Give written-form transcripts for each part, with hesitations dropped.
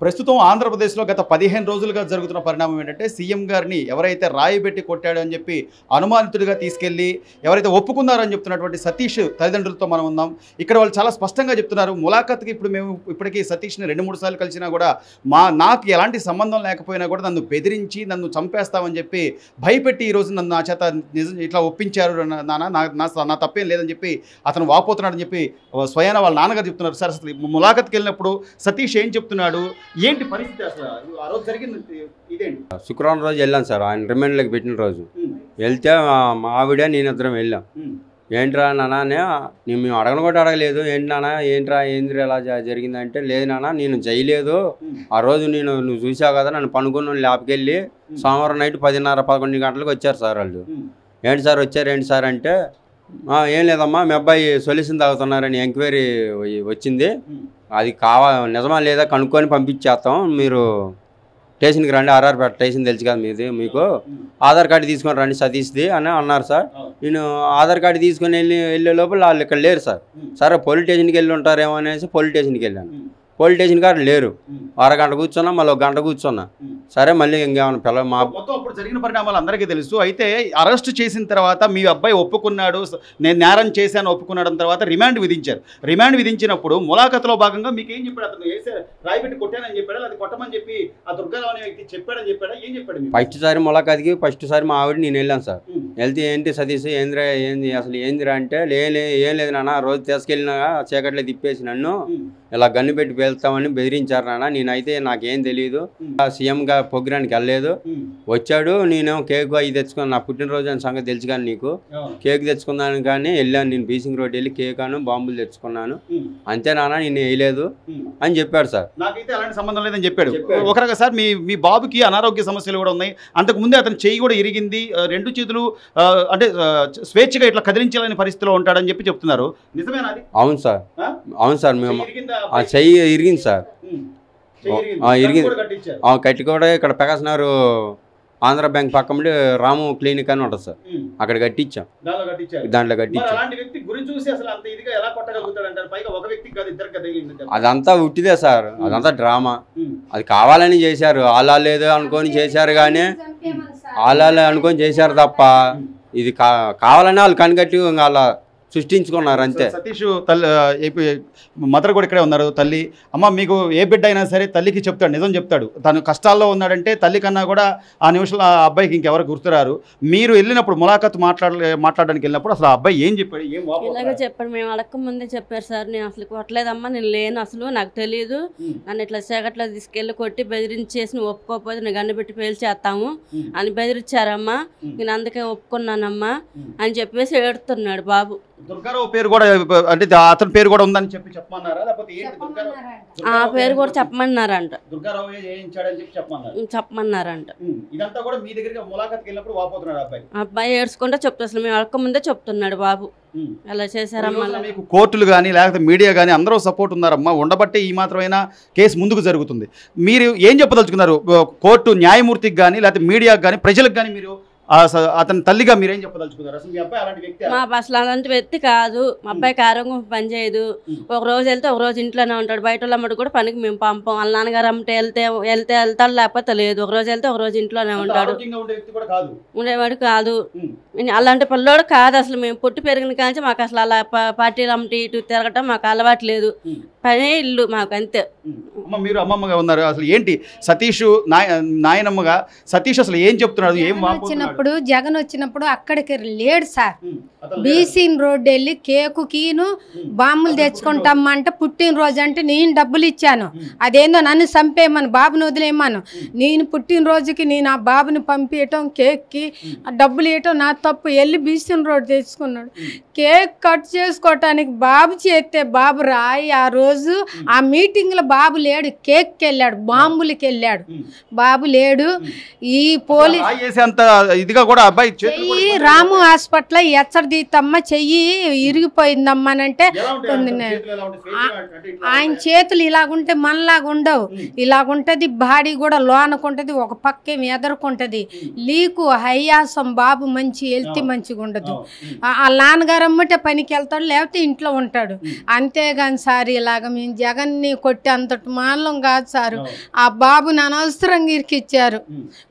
ప్రస్తుతం ఆంధ్రప్రదేశ్లో గత 15 రోజులుగా జరుగుతున్న పరిణామం ఏంటంటే సీఎం గారిని ఎవరైతే రాయి పెట్టి కొట్టాడు అని చెప్పి అనుమానితుడిగా తీసుకెళ్లి ఎవరైతే ఒప్పుకున్నారని చెప్తున్నటువంటి సతీష్ తల్లిదండ్రులతో మనం ఉన్నాం. ఇక్కడ వాళ్ళు చాలా స్పష్టంగా చెప్తున్నారు. ములాఖత్కి ఇప్పుడు మేము ఇప్పటికీ సతీష్ని 2-3 సార్లు కలిసినా కూడా నాకు ఎలాంటి సంబంధం లేకపోయినా కూడా నన్ను బెదిరించి నన్ను చంపేస్తామని చెప్పి భయపెట్టి ఈరోజు నన్ను నా చేత నిజం ఇట్లా ఒప్పించారు నా తప్పేం లేదని చెప్పి అతను వాపోతున్నాడని చెప్పి స్వయాన వాళ్ళ నాన్నగారు చెప్తున్నారు. సార్ అసలు ములాఖత్కి వెళ్ళినప్పుడు సతీష్ ఏం చెప్తున్నాడు, ఏంటి పరిస్థితి, అసలు ఆ రోజు జరిగింది ఇదేంటి? శుక్రవారం రోజు వెళ్ళాను సార్, ఆయన రిమైండ్లోకి పెట్టిన రోజు వెళ్తే మా ఆవిడ నేను ఇద్దరం వెళ్ళాం. ఏంట్రా నాన్న మేము అడగను కూడా అడగలేదు, ఏంటి నాన్న ఏంట్రా ఏంద్ర ఎలా జరిగిందంటే, లేదు నాన్న నేను చేయలేదు, ఆ రోజు నువ్వు చూసావు కదా నన్ను పనుకుని ల్యాబ్కి వెళ్ళి సోమవారం నైట్ 10:30-11 గంటలకు వచ్చారు సార్ వాళ్ళు. ఏంటి సార్ వచ్చారు ఏంటి సార్ అంటే, ఏం లేదమ్మా మీ అబ్బాయి సొల్యూషన్ తాగుతున్నారని ఎంక్వైరీ వచ్చింది, అది నిజమా లేదా కనుక్కొని పంపించేస్తాం, మీరు స్టేషన్కి రండి, ఆర్ఆర్పేట స్టేషన్ తెలుసు కదా మీకు ఆధార్ కార్డు తీసుకొని రండి సతీష్ది అని అన్నారు సార్. నేను ఆధార్ కార్డు తీసుకొని వెళ్ళే లోపల వాళ్ళు ఇక్కడ లేరు సార్. సరే పోలీస్ స్టేషన్కి వెళ్ళి ఉంటారేమో అనేసి పోలీస్ స్టేషన్కి వెళ్ళాను. పోలీస్ స్టేషన్ కాడ లేరు. అరగంట కూర్చున్నా, మళ్ళీ 1 గంట కూర్చున్నా. సరే మళ్ళీ ఇంకేమన్నా మొత్తం అప్పుడు జరిగిన పరిణామాలు అందరికీ తెలుసు. అయితే అరెస్ట్ చేసిన తర్వాత మీ అబ్బాయి ఒప్పుకున్నాడు, నేను నేరం చేశాను ఒప్పుకున్నాడు తర్వాత రిమాండ్ విధించారు. రిమాండ్ విధించినప్పుడు ములాఖతులో భాగంగా మీకు ఏం చెప్పాడు? అతను రాయి పెట్టి కొట్టానని చెప్పాడా, అది కొట్టమని చెప్పి ఆ దుర్గారావు అనే వ్యక్తి చెప్పాడని చెప్పాడా, ఏం చెప్పాడు? ఫస్ట్ సారి ములాఖాతికి ఫస్ట్ సారి మా ఆవిడ నేను వెళ్ళాను సార్. వెళ్తే ఏంటి సతీష్ ఏంద్రా ఏంది అసలు ఏందిరా అంటే, ఏం లేదు నాన్న, రోజు తీసుకెళ్ళినా చీకట్లో తిప్పేసి నన్ను ఇలా గన్ను పెట్టి వెళ్తామని బెదిరించారు నాన్న, నేనైతే నాకేం తెలియదు, సీఎంగా ప్రోగ్రామ్కి వెళ్ళలేదు, వచ్చాడు నేను కేక్ అవి తెచ్చుకున్నాను, నా పుట్టినరోజు అని సంగతి తెలుసు కానీ నీకు, కేక్ తెచ్చుకున్నాను కానీ వెళ్ళాను నేను బీసింగ్ రోడ్ వెళ్ళి కేక్ అను బాంబులు తెచ్చుకున్నాను, అంతే నాన్న నేను వేయలేదు అని చెప్పాడు సార్. నాకైతే అలాంటి సంబంధం లేదని చెప్పాడు. ఒక రకంగా సార్ మీ బాబుకి అనారోగ్య సమస్యలు కూడా ఉన్నాయి, అంతకుముందే అతను చెయ్యి కూడా ఇరిగింది, 2 చేతులు అంటే స్వేచ్ఛగా ఇట్లా కదిలించాలని పరిస్థితిలో ఉంటాడని చెప్పి చెప్తున్నారు, నిజమేనా అది? అవును సార్, అవును సార్, మేము ఆ చెయ్యి ఇరిగింది సార్, ఇరిగింది కట్టి కూడా ఇక్కడ ప్రకాశనగర్ ఆంధ్ర బ్యాంక్ పక్కన రాము క్లినిక్ అని ఉంటుంది సార్, అక్కడ కట్టించాం, దాంట్లో కట్టించాం. అదంతా ఉట్టిదే సార్, అదంతా డ్రామా, అది కావాలని చేశారు, ఆలాలేదో అనుకొని చేశారు కానీ ఆలాలే అనుకొని చేశారు తప్ప ఇది కావాలని వాళ్ళు కనికట్టి అలా సృష్టించుకున్నారు అంతే. సతీష్ మదర్ కూడా ఇక్కడే ఉన్నారు. తల్లి, అమ్మ మీకు ఏ బిడ్డ అయినా సరే తల్లికి చెప్తాడు, నిజం చెప్తాడు. తను కష్టాల్లో ఉన్నాడంటే తల్లి కన్నా కూడా ఆ నిమిషంలో ఆ అబ్బాయికి ఇంకెవరు గుర్తురారు. మీరు వెళ్ళినప్పుడు ములాఖత్ మాట్లాడడానికి వెళ్ళినప్పుడు అసలు ఆ అబ్బాయి ఏం చెప్పాడు? ఇలాగే చెప్పాడు, మేము అడక్క ముందే చెప్పారు సార్, నేను అసలు కొట్టలేదమ్మా, నేను లేను, అసలు నాకు తెలియదు, నన్ను ఇట్లా చీకట్లో తీసుకెళ్ళి కొట్టి బెదిరించేసి నువ్వు ఒప్పుకోకపోతే నేను గన్ను పెట్టి పేల్చేస్తాము అని బెదిరించారమ్మా, నేను అందుకే ఒప్పుకున్నానమ్మా అని చెప్పేసి ఏడుతున్నాడు బాబు. దుర్గారావు పేరు కూడా అంటే అతని పేరు కూడా ఉందని చెప్పమన్నారా, లేకపోతే ఆ పేరు కూడా చెప్పమన్నారంట, దుర్గారావు చేయించాడని చెప్పి చెప్పమన్నారంట. ఇదంతా కూడా మీ దగ్గరికి ములాఖత్కి వెళ్ళినప్పుడు వాపోతున్నాడు అబ్బాయి ఏడ్చుకుంటే చెప్తా, అసలు మేము అడక్క ముందే చెప్తున్నాడు బాబు ఎలా చేశారమ్మా. మీకు కోర్టులు కానీ లేకపోతే మీడియా కానీ అందరూ సపోర్ట్ ఉన్నారమ్మా, ఉండబట్టే ఈ మాత్రమైనా కేసు ముందుకు జరుగుతుంది. మీరు ఏం చెప్పదలుచుకున్నారు కోర్టు న్యాయమూర్తికి కానీ లేకపోతే మీడియాకి కానీ ప్రజలకు కానీ? మీరు అతని తల్లిగా మీరేం చెప్పదలుచుకున్నారు? అసలు మీ అబ్బాయి అలాంటి వ్యక్తి? మా అసలు అలాంటి వ్యక్తి కాదు, మా అబ్బాయికి ఆరోగ్యం పని చేయదు, ఒక రోజు వెళ్తే ఒక రోజు ఇంట్లోనే ఉంటాడు, బయట వాళ్ళమ్మడు కూడా పనికి మేము పంపం, వాళ్ళ నాన్నగారు అమ్మటే వెళ్తాడు లేకపోతే లేదు, ఒక రోజు వెళ్తే ఒక రోజు ఇంట్లోనే ఉంటాడు, ఉండేవాడు కాదు, అలాంటి పిల్లోడు కాదు అసలు. మేము పుట్టి పెరిగిన కానీ మాకు అసలు అలా పార్టీలు అమ్మటి ఇటు తిరగటం మాకు అలవాటు లేదు, పనే ఇల్లు మాకు అంతే. మీరు అమ్మమ్మగా ఉన్నారు, అసలు ఏంటి సతీష్ నాయనమ్మగా సతీష్ అసలు ఏం చెప్తున్నాడు? ఏం వచ్చినప్పుడు జగన్ వచ్చినప్పుడు అక్కడికి లేడు సార్, బీసీన్ రోడ్డు వెళ్ళి కేకు కీను బాంబులు తెచ్చుకుంటామంటే పుట్టినరోజు అంటే నేను డబ్బులు ఇచ్చాను, అదేందో నన్ను చంపేయమను బాబుని వదిలేయమను, నేను పుట్టినరోజుకి నేను ఆ బాబుని పంపించటం కేక్కి డబ్బులు ఇవ్వటం నా తప్పు, వెళ్ళి బీసీన్ రోడ్డు తెచ్చుకున్నాడు. కేక్ కట్ చేసుకోవటానికి బాబు చేస్తే బాబు రాయి, ఆ రోజు ఆ మీటింగ్లో బాబు లేడు, కేక్కి వెళ్ళాడు, బాంబులకి వెళ్ళాడు, బాబు లేడు. ఈ పోలీస్ ఇదిగా కూడా అబ్బాయి చెయ్యి రాము హాస్పిటల్ ఎచ్చడదీతమ్మ చెయ్యి ఇరిగిపోయిందమ్మా అని అంటే ఆయన చేతులు ఇలాగుంటే మనలాగా ఉండవు, ఇలాగుంటది బాడీ కూడా లోనకుంటది, ఒక పక్కేం ఎదరుకుంటది, లీకు హయ్యాసం, బాబు మంచి హెల్త్ మంచిగా ఉండదు. ఆ నాన్నగారు అమ్మటే పనికి వెళ్తాడు, లేకపోతే ఇంట్లో ఉంటాడు. అంతేగాని సార్ ఇలాగ మేము జగన్ని కొట్టి అంతటి మానం కాదు సారు. ఆ బాబుని అనవసరంగా ఇరికిచ్చారు.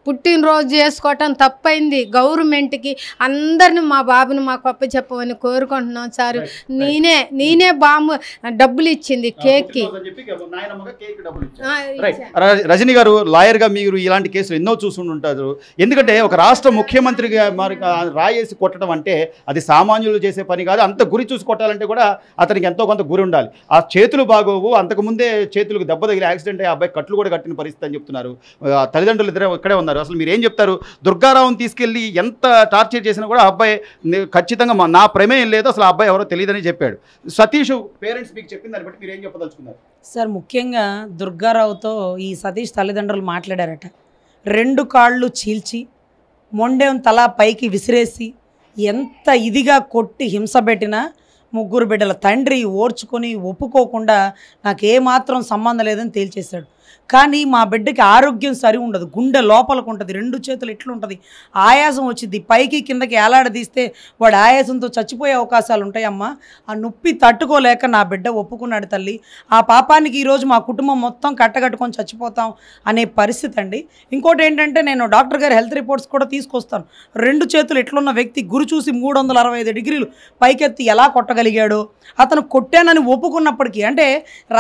పుట్టినరోజు చేసుకోవటం తప్పైంది. గవర్నమెంట్కి అందరిని మా బాబుని మాకు అప్ప చెప్పమని కోరుకుంటున్నాం సార్. నేనే బాంబు డబ్బులు ఇచ్చింది కేక్కి. రజనీ గారు లాయర్గా మీరు ఇలాంటి కేసులు ఎన్నో చూస్తుంటారు. ఎందుకంటే ఒక రాష్ట్ర ముఖ్యమంత్రిగా మరి రాయేసి కొట్టడం అంటే అది సామాన్యులు చేసే పని కాదు. అంత గురి చూసి కొట్టాలంటే కూడా అతనికి ఎంతో కొంత గురి ఉండాలి. ఆ చేతులు బాగోవు, అంతకుముందే చేతులకు దెబ్బ తగిలి యాక్సిడెంట్ అయ్యి అబ్బాయి కట్లు కూడా కట్టిన పరిస్థితి అని చెప్తున్నారు. తల్లిదండ్రులు ఇద్దరే ఇక్కడే ఉన్నారు. అసలు మీరు ఏం చెప్తారు? దుర్గారావుని తీసుకెళ్ళి ఎంత టార్చర్ చేసినా కూడా అబ్బాయి ఖచ్చితంగా నా ప్రమేయం లేదు, అసలు ఆ అబ్బాయి ఎవరో తెలియదని చెప్పాడు. సతీష్ పేరెంట్స్ మీకు చెప్పిన దాన్ని బట్టి మీరు ఏం చెప్పదలుచుకున్నారు? సార్ ముఖ్యంగా దుర్గారావుతో ఈ సతీష్ తల్లిదండ్రులు మాట్లాడారట. 2 కాళ్ళు చీల్చి మొండెం తల పైకి విసిరేసి ఎంత ఇదిగా కొట్టి హింస పెట్టినా 3 బిడ్డల తండ్రి ఓర్చుకొని ఒప్పుకోకుండా నాకేమాత్రం సంబంధం లేదని తేల్చేశాడు. కానీ మా బిడ్డకి ఆరోగ్యం సరి ఉండదు, గుండె లోపలకు ఉంటుంది, 2 చేతులు ఎట్లుంటుంది, ఆయాసం వచ్చింది, పైకి కిందకి ఏలాడదీస్తే వాడు ఆయాసంతో చచ్చిపోయే అవకాశాలు ఉంటాయమ్మా. ఆ నొప్పి తట్టుకోలేక నా బిడ్డ ఒప్పుకున్నాడు తల్లి. ఆ పాపానికి ఈరోజు మా కుటుంబం మొత్తం కట్టగట్టుకొని చచ్చిపోతాం అనే పరిస్థితి అండి. ఇంకోటి ఏంటంటే నేను డాక్టర్ గారి హెల్త్ రిపోర్ట్స్ కూడా తీసుకొస్తాను. 2 చేతులు ఎట్లున్న వ్యక్తి గురి చూసి 365 డిగ్రీలు పైకెత్తి ఎలా కొట్టగలిగాడో, అతను కొట్టానని ఒప్పుకున్నప్పటికీ, అంటే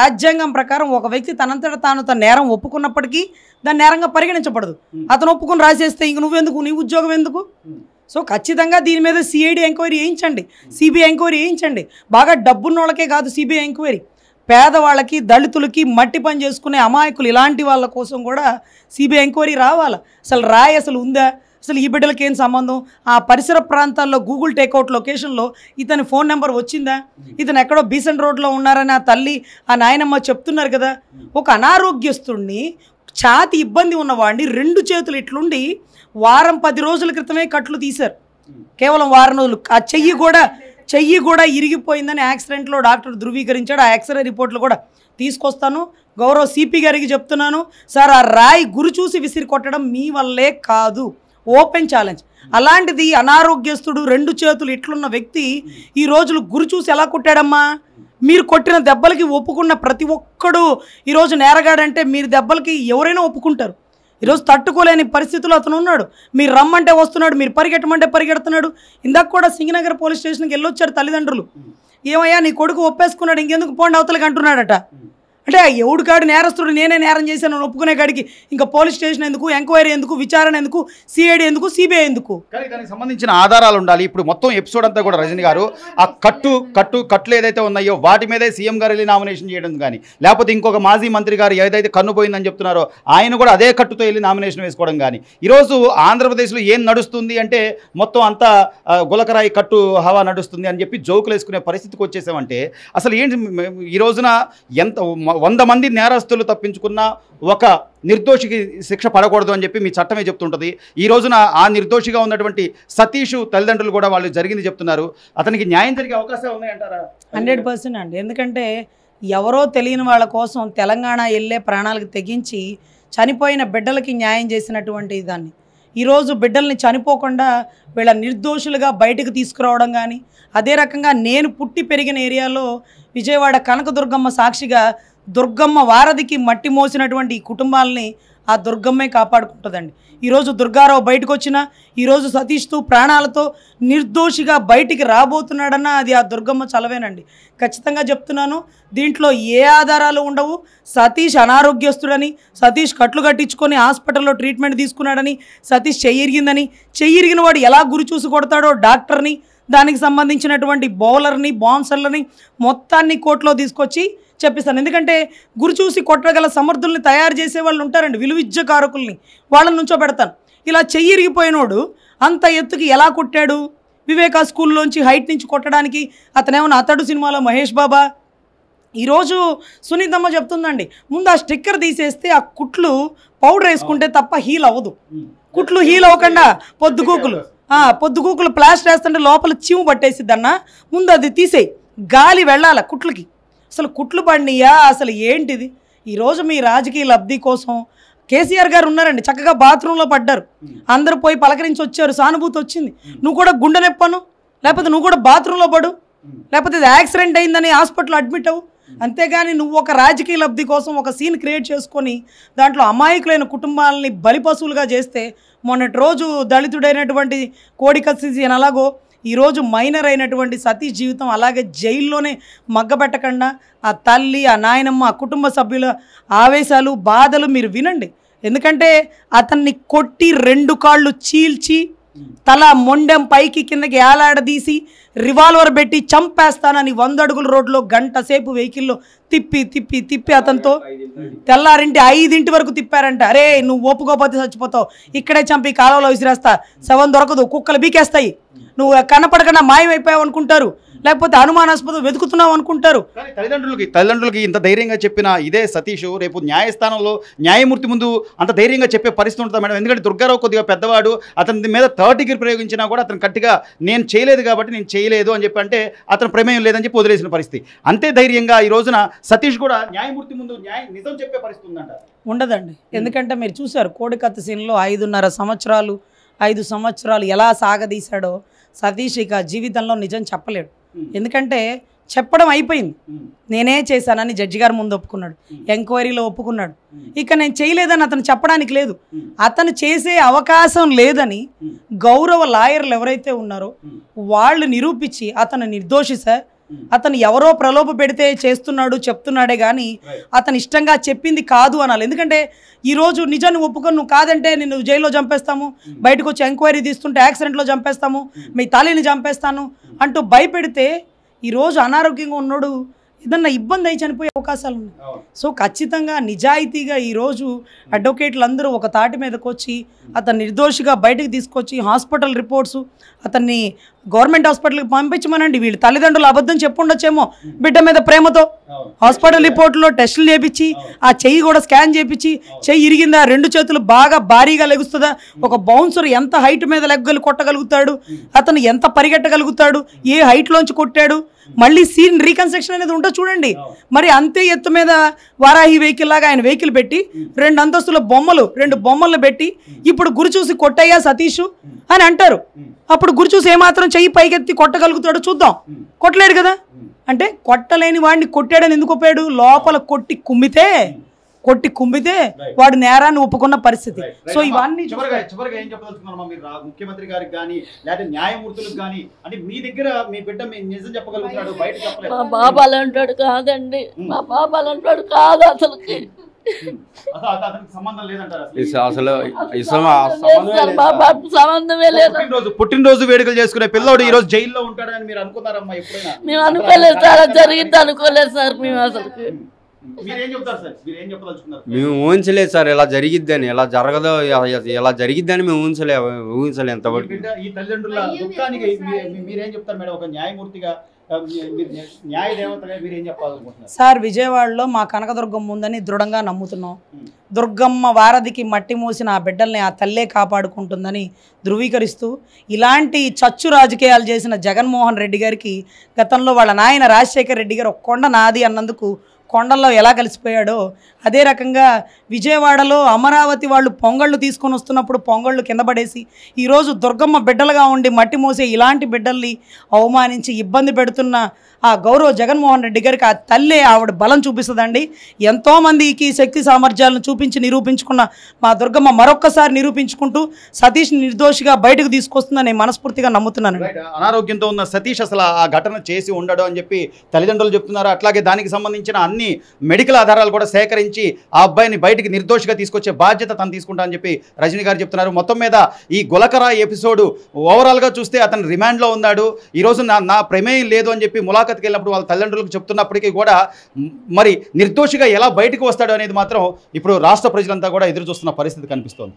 రాజ్యాంగం ప్రకారం ఒక వ్యక్తి తనంతట తాను తన నేరం ఒప్పుకున్నప్పటికీ దాన్ని నేరంగా పరిగణించబడదు. అతను ఒప్పుకొని రాసేస్తే ఇంక నువ్వెందుకు, నీ ఉద్యోగం ఎందుకు? సో ఖచ్చితంగా దీని మీద సిఐడి ఎంక్వైరీ చేయించండి, సిబిఐ ఎంక్వైరీ చేయించండి. బాగా డబ్బున్న వాళ్ళకే కాదు సిబిఐ ఎంక్వైరీ, పేదవాళ్ళకి, దళితులకి, మట్టి పని చేసుకునే అమాయకులు ఇలాంటి వాళ్ళ కోసం కూడా సిబిఐ ఎంక్వైరీ రావాలి. అసలు రాయి అసలు ఉందా, అసలు ఈ బిడ్డలకి ఏం సంబంధం, ఆ పరిసర ప్రాంతాల్లో గూగుల్ టేక్అవుట్ లొకేషన్లో ఇతని ఫోన్ నెంబర్ వచ్చిందా, ఇతను ఎక్కడో బీసెంట్ రోడ్లో ఉన్నారని ఆ తల్లి ఆ నాయనమ్మ చెప్తున్నారు కదా. ఒక అనారోగ్యస్తుడిని, ఛాతి ఇబ్బంది ఉన్నవాడిని 2 చేతులు ఇట్లుండి వారం 10 రోజుల క్రితమే కట్లు తీశారు, కేవలం వారం రోజులు. ఆ చెయ్యి కూడా ఇరిగిపోయిందని యాక్సిడెంట్లో డాక్టర్ ధృవీకరించాడు. ఆ ఎక్స్రే రిపోర్ట్లు కూడా తీసుకొస్తాను. గౌరవ సిపి గారికి చెప్తున్నాను, సార్ ఆ రాయి గురి చూసి విసిరి కొట్టడం మీ వల్లే కాదు, ఓపెన్ ఛాలెంజ్. అలాంటిది అనారోగ్యస్తుడు 2 చేతులు ఇట్లున్న వ్యక్తి ఈ రోజులు గురి చూసి ఎలా కొట్టాడమ్మా? మీరు కొట్టిన దెబ్బలకి ఒప్పుకున్న ప్రతి ఒక్కడు ఈరోజు నేరగాడంటే మీరు దెబ్బలకి ఎవరైనా ఒప్పుకుంటారు. ఈరోజు తట్టుకోలేని పరిస్థితుల్లో అతను ఉన్నాడు. మీరు రమ్మంటే వస్తున్నాడు, మీరు పరిగెట్టమంటే పరిగెడుతున్నాడు. ఇందాక కూడా సింగనగర్ పోలీస్ స్టేషన్కి వెళ్ళొచ్చారు తల్లిదండ్రులు. ఏమయ్యా నీ కొడుకు ఒప్పేసుకున్నాడు, ఇంకెందుకు పోండి అవతలకి అంటున్నాడట. అంటే ఎవడు కాడు నేరస్తుడు, నేనే నేరం చేశాను ఒప్పుకునే కాడికి ఇంకా పోలీస్ స్టేషన్ ఎందుకు, ఎంక్వైరీ ఎందుకు, విచారణ ఎందుకు, సిఐడి ఎందుకు, సిబిఐ ఎందుకు? కానీ దానికి సంబంధించిన ఆధారాలు ఉండాలి. ఇప్పుడు మొత్తం ఎపిసోడ్ అంతా కూడా రజనీ గారు ఆ కట్లు ఏదైతే ఉన్నాయో వాటి మీదే సీఎం గారు వెళ్ళి నామినేషన్ చేయడం కానీ, లేకపోతే ఇంకొక మాజీ మంత్రి గారు ఏదైతే కన్ను పోయిందని చెప్తున్నారో ఆయన కూడా అదే కట్టుతో వెళ్ళి నామినేషన్ వేసుకోవడం కానీ, ఈరోజు ఆంధ్రప్రదేశ్లో ఏం నడుస్తుంది అంటే మొత్తం అంతా గులకరాయి కట్టు హవా నడుస్తుంది అని చెప్పి జోకులు వేసుకునే పరిస్థితికి వచ్చేసామంటే అసలు ఏంటి ఈ రోజున ఎంత 100 మంది నేరస్తులు తప్పించుకున్న ఒక నిర్దోషికి శిక్ష పడకూడదు అని చెప్పి మీ చట్టమే చెప్తుంటుంది. ఈ రోజున ఆ నిర్దోషిగా ఉన్నటువంటి సతీష్ తల్లిదండ్రులు కూడా వాళ్ళు జరిగింది చెప్తున్నారు. అతనికి న్యాయం జరిగే అవకాశాలు ఉన్నాయంటారా? 100% అండి. ఎందుకంటే ఎవరో తెలియని వాళ్ళ కోసం తెలంగాణ వెళ్ళే ప్రాణాలకు తెగించి చనిపోయిన బిడ్డలకి న్యాయం చేసినటువంటి దాన్ని ఈరోజు బిడ్డల్ని చనిపోకుండా వీళ్ళ నిర్దోషులుగా బయటకు తీసుకురావడం కానీ, అదే రకంగా నేను పుట్టి పెరిగిన ఏరియాలో విజయవాడ కనకదుర్గమ్మ సాక్షిగా దుర్గమ్మ వారధికి మట్టి మోసినటువంటి ఈ కుటుంబాలని ఆ దుర్గమ్మే కాపాడుకుంటుందండి. ఈరోజు దుర్గారావు బయటకు వచ్చినా, ఈరోజు సతీష్తో ప్రాణాలతో నిర్దోషిగా బయటికి రాబోతున్నాడన్న అది ఆ దుర్గమ్మ చలవేనండి. ఖచ్చితంగా చెప్తున్నాను, దీంట్లో ఏ ఆధారాలు ఉండవు. సతీష్ అనారోగ్యస్తుడని, సతీష్ కట్లు కట్టించుకొని హాస్పిటల్లో ట్రీట్మెంట్ తీసుకున్నాడని, సతీష్ చెయ్యిరిగిందని, చెయ్యిరిగిన వాడు ఎలా గురి చూసి కొడతాడో డాక్టర్ని, దానికి సంబంధించినటువంటి బౌలర్ని, బౌన్సర్లని మొత్తాన్ని కోర్టులో తీసుకొచ్చి చెప్పిస్తాను. ఎందుకంటే గురి చూసి కొట్టగల సమర్థుల్ని తయారు చేసే వాళ్ళు ఉంటారండి, విలువిద్యకారకుల్ని, వాళ్ళని నుంచో పెడతాను. ఇలా చెయ్యిరిగిపోయినోడు అంత ఎత్తుకి ఎలా కొట్టాడు? వివేకా స్కూల్లోంచి హైట్ నుంచి కొట్టడానికి అతనేమన్నా అతడు సినిమాలో మహేష్ బాబా? ఈరోజు సునీతమ్మ చెప్తుందండి, ముందు ఆ స్టిక్కర్ తీసేస్తే ఆ కుట్లు పౌడర్ వేసుకుంటే తప్ప హీల్ అవ్వదు. కుట్లు హీల్ అవ్వకుండా పొద్దుగూకులు ప్లాస్టర్ వేస్తుంటే లోపల చీము పట్టేసిద్దన్న, ముందు అది తీసేయి, గాలి వెళ్ళాల కుట్లకి. అసలు కుట్లు పడినయా అసలు ఏంటిది? ఈరోజు మీ రాజకీయ లబ్ధి కోసం కేసీఆర్ గారు ఉన్నారండి, చక్కగా బాత్రూంలో పడ్డారు, అందరూ పోయి పలకరించి వచ్చారు, సానుభూతి వచ్చింది. నువ్వు కూడా గుండె నొప్పను, లేకపోతే నువ్వు కూడా బాత్రూంలో పడు, లేకపోతే ఇది యాక్సిడెంట్ అయిందని హాస్పిటల్ అడ్మిట్ అవ్వు. అంతేగాని నువ్వు ఒక రాజకీయ లబ్ధి కోసం ఒక సీన్ క్రియేట్ చేసుకొని దాంట్లో అమాయకులైన కుటుంబాలని బలిపశువులుగా చేస్తే, మొన్నటి రోజు దళితుడైనటువంటి కోడికత్తి అలాగో ఈరోజు మైనర్ అయినటువంటి సతీష్ జీవితం అలాగే జైల్లోనే మగ్గబెట్టకుండా ఆ తల్లి, ఆ నాయనమ్మ, ఆ కుటుంబ సభ్యుల ఆవేశాలు, బాధలు మీరు వినండి. ఎందుకంటే అతన్ని కొట్టి 2 కాళ్ళు చీల్చి తల మొండెం పైకి కిందకి ఏలాడదీసి రివాల్వర్ పెట్టి చంపేస్తానని 100 అడుగుల రోడ్లో గంట సేపు వెహికల్లో తిప్పి అతనితో తెల్లారింటి 5 వరకు తిప్పారంట. అరే నువ్వు ఒప్పుకోపోతే చచ్చిపోతావు, ఇక్కడే చంపి కాలువలో విసిరేస్తా, శవం దొరకదు, కుక్కలు బీకేస్తాయి, నువ్వు కనపడకుండా మాయమైపోయావు అనుకుంటారు, లేకపోతే అనుమానాస్పదం వెతుకుతున్నావు అనుకుంటారు. తల్లిదండ్రులకి ఇంత ధైర్యంగా చెప్పిన ఇదే సతీష్ రేపు న్యాయస్థానంలో న్యాయమూర్తి ముందు అంత ధైర్యంగా చెప్పే పరిస్థితి ఉంటుంది మేడం. ఎందుకంటే దుర్గారావు కొద్దిగా పెద్దవాడు, అతని మీద 3rd డిగ్రీ ప్రయోగించినా కూడా అతను గట్టిగా నేను చేయలేదు కాబట్టి నేను చేయలేదు అని చెప్పి అంటే అతను ప్రమేయం లేదని చెప్పి వదిలేసిన పరిస్థితి. అంతే ధైర్యంగా ఈ రోజున సతీష్ కూడా న్యాయమూర్తి ముందు నిజం చెప్పే పరిస్థితి ఉందంట. ఉండదండి, ఎందుకంటే మీరు చూసారు కోడికత్తి సీన్లో 5 సంవత్సరాలు ఎలా సాగదీశాడో సతీష్ ఇక జీవితంలో నిజం చెప్పలేడు. ఎందుకంటే చెప్పడం అయిపోయింది, నేనే చేశానని జడ్జి గారు ముందు ఒప్పుకున్నాడు, ఎంక్వైరీలో ఒప్పుకున్నాడు. ఇక నేను చేయలేదని అతను చెప్పడానికి లేదు, అతను చేసే అవకాశం లేదని గౌరవ లాయర్లు ఎవరైతే ఉన్నారో వాళ్ళు నిరూపించి అతను నిర్దోషి సార్, అతను ఎవరో ప్రలోభ పెడితే చేస్తున్నాడు చెప్తున్నాడే కానీ అతను ఇష్టంగా చెప్పింది కాదు అనాలి. ఎందుకంటే ఈరోజు నిజాన్ని ఒప్పుకొని నువ్వు కాదంటే నిన్ను జైల్లో చంపేస్తాము, బయటకు వచ్చి ఎంక్వైరీ తీస్తుంటే యాక్సిడెంట్లో చంపేస్తాము, మీ తల్లిని చంపేస్తాను అంటూ భయపెడితే ఈరోజు అనారోగ్యంగా ఉన్నాడు ఏదన్నా ఇబ్బంది అయి చనిపోయే అవకాశాలు ఉన్నాయి. సో ఖచ్చితంగా నిజాయితీగా ఈరోజు అడ్వకేట్లు అందరూ ఒక తాటి మీదకి వచ్చి అతను నిర్దోషిగా బయటకు తీసుకొచ్చి హాస్పిటల్ రిపోర్ట్స్ అతన్ని గవర్నమెంట్ హాస్పిటల్కి పంపించమనండి. వీళ్ళు తల్లిదండ్రులు అబద్ధం చెప్పుండొచ్చేమో బిడ్డ మీద ప్రేమతో, హాస్పిటల్ రిపోర్ట్లో టెస్టులు చేపించి ఆ చెయ్యి కూడా స్కాన్ చేపించి చెయ్యి ఇరిగిందా, 2 చేతులు బాగా భారీగా లెగుస్తుందా, ఒక బౌన్సర్ ఎంత హైట్ మీద లెగ్గలు కొట్టగలుగుతాడు, అతను ఎంత పరిగెట్టగలుగుతాడు, ఏ హైట్లోంచి కొట్టాడు, మళ్ళీ సీన్ రీకన్స్ట్రక్షన్ అనేది ఉంటుంది చూడండి. మరి అంతే ఎత్తు మీద వారాహి వెహికల్ లాగా ఆయన వెహికల్ పెట్టి 2 అంతస్తుల బొమ్మలు 2 బొమ్మలు పెట్టి ఇప్పుడు గురి చూసి కొట్టయ్యా సతీష్ అని అంటారు. అప్పుడు గురి చూసి ఏమాత్రం చెయ్యి పైకెత్తి కొట్టగలుగుతాడో చూద్దాం, కొట్టలేడు కదా. అంటే కొట్టలేని వాడిని కొట్టాడని ఎందుకు ఒప్పాడు? లోపల కొట్టి కుమ్మితే వాడు నేరాన్ని ఒప్పుకున్న పరిస్థితి. సో ఇవన్నీ చివరిగా ఏం చెప్పదలుచుకున్నారమ్మా మీరు ముఖ్యమంత్రి గారికి కానీ లేకపోతే న్యాయమూర్తులకు కానీ, అంటే మీ దగ్గర మీ బిడ్డ నిజం చెప్పగలుగుతాడు, బయట చెప్పలేదు. మా బాబు అలాంటాడు కాదండి, మా బాబు అలాంటాడు కాదు, అసలుకి సంబంధం లేదంటారు. సంబంధమే లేదు. పుట్టినరోజు వేడుకలు చేసుకునే పిల్లోడు ఈ రోజు జైల్లో ఉంటాడని మీరు అనుకున్నారమ్మా ఎప్పుడైనా? మేము అనుకోలేదు సార్, అది జరిగింది అనుకోలేదు సార్. మేము అసలుకి మేము ఊహించలేదు సార్ ఇలా జరిగిద్దని, ఇలా జరగదో ఇలా జరిగిద్దని మేము ఊహించలే ఎంతవరకు. ఈ తల్లిదండ్రుల దుఃఖానికి మీరేం చెప్తారు మేడం ఒక న్యాయమూర్తిగా, న్యాయ దేవతగా మీరేం చెప్పాలనుకుంటున్నారు? సార్ విజయవాడలో మా కనకదుర్గమ్మ ఉందని దృఢంగా నమ్ముతున్నాం. దుర్గమ్మ వారధికి మట్టి మూసిన ఆ బిడ్డల్ని ఆ తల్లే కాపాడుకుంటుందని ధృవీకరిస్తూ ఇలాంటి చచ్చు రాజకీయాలు చేసిన జగన్మోహన్ రెడ్డి గారికి గతంలో వాళ్ళ నాయన రాజశేఖర్ రెడ్డి గారు ఒక కొండ నాది అన్నందుకు కొండల్లో ఎలా కలిసిపోయాడో అదే రకంగా విజయవాడలో అమరావతి వాళ్ళు పొంగళ్ళు తీసుకొని వస్తున్నప్పుడు పొంగళ్ళు కింద పడేసి ఈరోజు దుర్గమ్మ బిడ్డలుగా ఉండి మట్టి మోసే ఇలాంటి బిడ్డల్ని అవమానించి ఇబ్బంది పెడుతున్న ఆ గౌరవ జగన్మోహన్ రెడ్డి గారికి ఆ తల్లే ఆవిడ బలం చూపిస్తుందండి. ఎంతోమందికి శక్తి సామర్థ్యాలను చూపించి నిరూపించుకున్న మా దుర్గమ్మ మరొక్కసారి నిరూపించుకుంటూ సతీష్ నిర్దోషిగా బయటకు తీసుకొస్తుందని నేను మనస్ఫూర్తిగా నమ్ముతున్నాను. అనారోగ్యంతో ఉన్న సతీష్ అసలు ఆ ఘటన చేసి ఉండడు అని చెప్పి తల్లిదండ్రులు చెప్తున్నారు. అట్లాగే దానికి సంబంధించిన అన్ని మెడికల్ ఆధారాలు కూడా సేకరించి ఆ అబ్బాయిని బయటికి నిర్దోషిగా తీసుకొచ్చే బాధ్యత తను తీసుకుంటా అని చెప్పి రజనీ గారు చెప్తున్నారు. మొత్తం మీద ఈ గులకరా ఎపిసోడ్ ఓవరాల్గా చూస్తే అతను రిమాండ్లో ఉన్నాడు. ఈరోజు నా ప్రమేయం లేదు అని చెప్పి ములాఖత్కి వెళ్ళినప్పుడు వాళ్ళ తల్లిదండ్రులకు చెప్తున్నప్పటికీ కూడా మరి నిర్దోషిగా ఎలా బయటకు వస్తాడు అనేది మాత్రం ఇప్పుడు రాష్ట్ర ప్రజలంతా కూడా ఎదురు చూస్తున్న పరిస్థితి కనిపిస్తోంది.